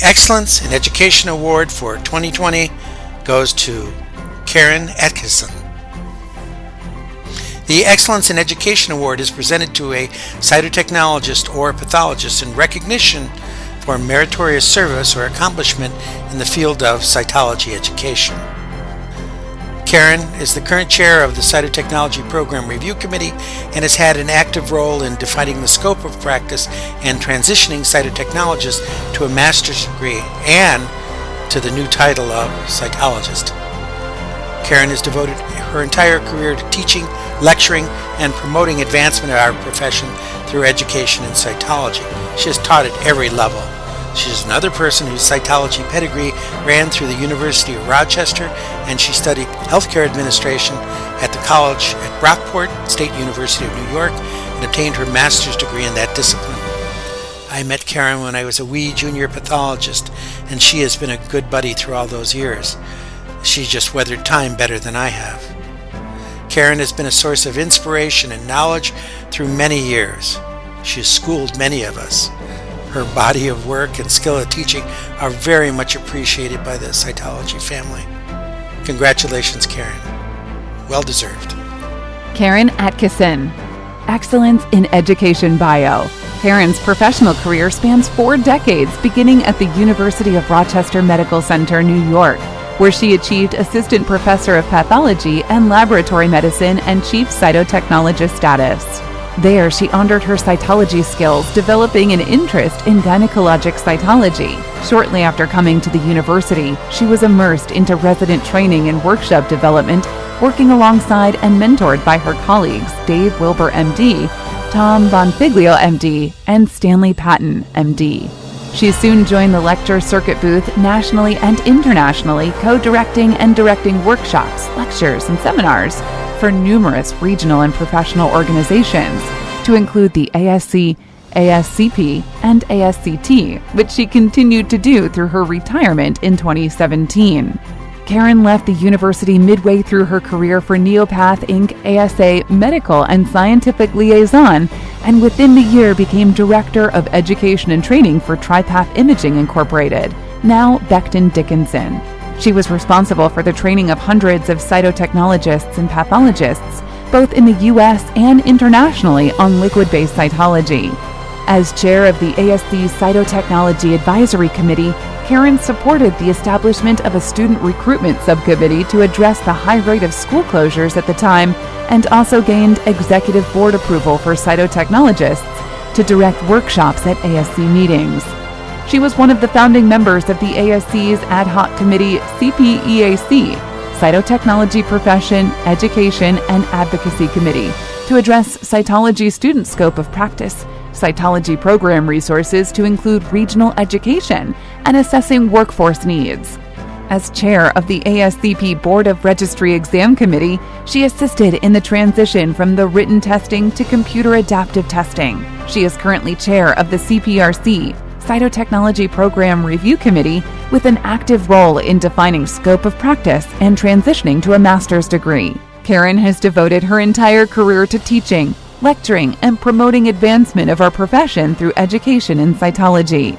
Excellence in Education Award for 2020 goes to Karen Atkison. The Excellence in Education Award is presented to a cytotechnologist or pathologist in recognition for meritorious service or accomplishment in the field of cytology education. Karen is the current chair of the Cytotechnology Program Review Committee and has had an active role in defining the scope of practice and transitioning cytotechnologists to a master's degree and to the new title of cytologist. Karen has devoted her entire career to teaching, lecturing, and promoting advancement of our profession through education in cytology. She has taught at every level. She is another person whose cytology pedigree ran through the University of Rochester, and she studied healthcare administration at the college at Brockport, State University of New York, and obtained her master's degree in that discipline. I met Karen when I was a wee junior pathologist, and she has been a good buddy through all those years. She's just weathered time better than I have. Karen has been a source of inspiration and knowledge through many years. She has schooled many of us. Her body of work and skill at teaching are very much appreciated by the cytology family. Congratulations, Karen. Well deserved. Karen Atkison. Excellence in Education Bio. Karen's professional career spans 4 decades, beginning at the University of Rochester Medical Center, New York, where she achieved Assistant Professor of Pathology and Laboratory Medicine and Chief Cytotechnologist status. There, she honored her cytology skills, developing an interest in gynecologic cytology. Shortly after coming to the university, she was immersed into resident training and workshop development, working alongside and mentored by her colleagues Dave Wilbur, MD, Tom Bonfiglio, MD, and Stanley Patton, MD. She soon joined the lecture circuit booth nationally and internationally, co-directing and directing workshops, lectures, and seminars for numerous regional and professional organizations, to include the ASC, ASCP, and ASCT, which she continued to do through her retirement in 2017. Karen left the university midway through her career for Neopath Inc. ASA Medical and Scientific Liaison, and within the year became Director of Education and Training for TriPath Imaging Incorporated, now Becton Dickinson. She was responsible for the training of hundreds of cytotechnologists and pathologists, both in the U.S. and internationally, on liquid-based cytology. As chair of the ASC Cytotechnology Advisory Committee, Karen supported the establishment of a student recruitment subcommittee to address the high rate of school closures at the time, and also gained executive board approval for cytotechnologists to direct workshops at ASC meetings. She was one of the founding members of the ASC's ad hoc committee CPEAC, Cytotechnology Profession, Education, and Advocacy Committee, to address cytology student scope of practice, cytology program resources to include regional education, and assessing workforce needs. As chair of the ASCP Board of Registry Exam Committee, she assisted in the transition from the written testing to computer adaptive testing. She is currently chair of the CPRC, Cytotechnology Program Review Committee, with an active role in defining scope of practice and transitioning to a master's degree. Karen has devoted her entire career to teaching, lecturing, and promoting advancement of our profession through education in cytology.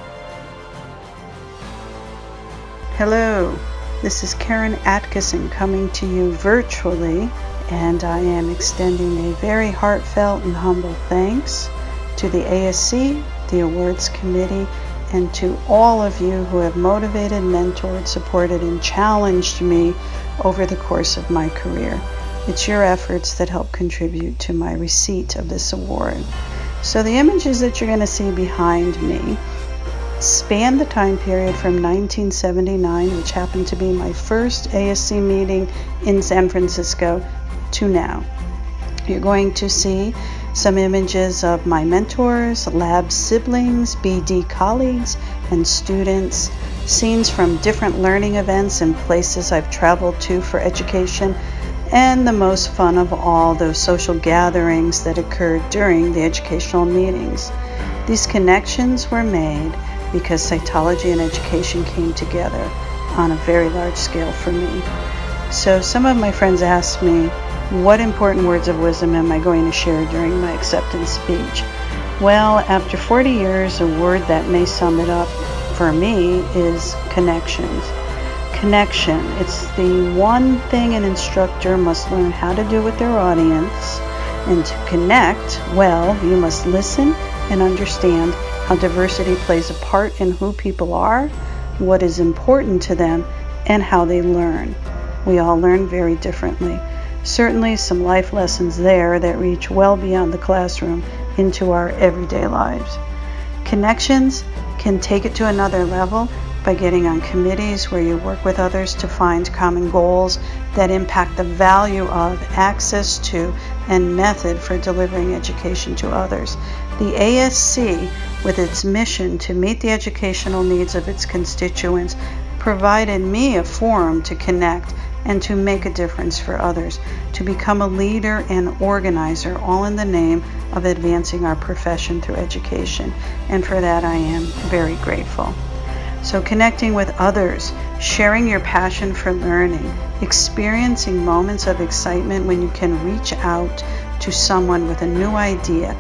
Hello, this is Karen Atkison coming to you virtually, and I am extending a very heartfelt and humble thanks to the ASC, the awards committee, and to all of you who have motivated, mentored, supported, and challenged me over the course of my career. It's your efforts that help contribute to my receipt of this award. So the images that you're going to see behind me span the time period from 1979, which happened to be my first ASC meeting in San Francisco, to now. You're going to see some images of my mentors, lab siblings, BD colleagues, and students, scenes from different learning events and places I've traveled to for education, and the most fun of all, those social gatherings that occurred during the educational meetings. These connections were made because cytology and education came together on a very large scale for me. So some of my friends asked me, what important words of wisdom am I going to share during my acceptance speech? Well, after 40 years, a word that may sum it up for me is connections. Connection. It's the one thing an instructor must learn how to do with their audience. And to connect, well, you must listen and understand how diversity plays a part in who people are, what is important to them, and how they learn. We all learn very differently. Certainly some life lessons there that reach well beyond the classroom into our everyday lives. Connections can take it to another level by getting on committees where you work with others to find common goals that impact the value of, access to, and method for delivering education to others. The ASC, with its mission to meet the educational needs of its constituents, provided me a forum to connect and to make a difference for others, to become a leader and organizer, all in the name of advancing our profession through education. And for that I am very grateful. So connecting with others, sharing your passion for learning, experiencing moments of excitement when you can reach out to someone with a new idea,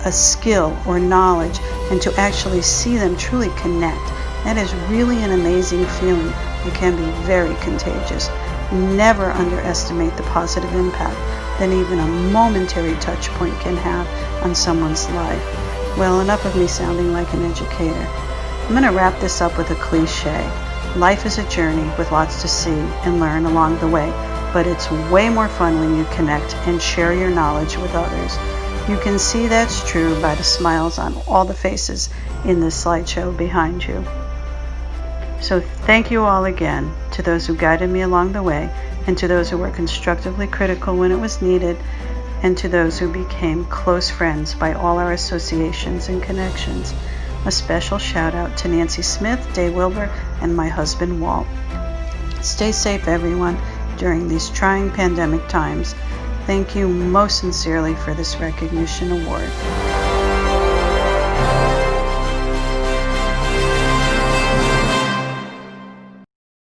a skill or knowledge, and to actually see them truly connect. That is really an amazing feeling. It can be very contagious. Never underestimate the positive impact that even a momentary touch point can have on someone's life. Well, enough of me sounding like an educator. I'm going to wrap this up with a cliche. Life is a journey with lots to see and learn along the way, but it's way more fun when you connect and share your knowledge with others. You can see that's true by the smiles on all the faces in this slideshow behind you. So thank you all again to those who guided me along the way, and to those who were constructively critical when it was needed, and to those who became close friends by all our associations and connections. A special shout out to Nancy Smith, Dave Wilbur, and my husband Walt. Stay safe, everyone, during these trying pandemic times. Thank you most sincerely for this recognition award.